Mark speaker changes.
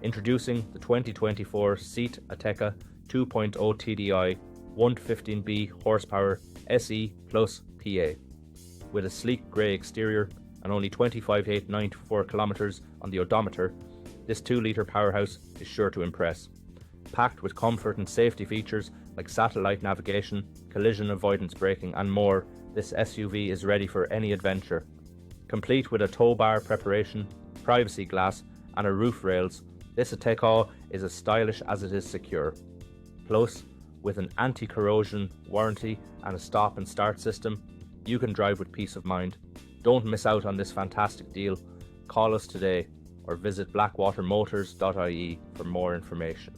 Speaker 1: Introducing the 2024 SEAT Ateca 2.0TDI 115B horsepower SE plus PA. With a sleek grey exterior and only 25,894 kilometres on the odometer, this 2-litre powerhouse is sure to impress. Packed with comfort and safety features like satellite navigation, collision avoidance braking and more, this SUV is ready for any adventure. Complete with a Towbar Preparation, privacy glass and a roof rails, this Ateca is as stylish as it is secure. Plus, with an anti-corrosion warranty and a stop and start system, you can drive with peace of mind. Don't miss out on this fantastic deal. Call us today or visit blackwatermotors.ie for more information.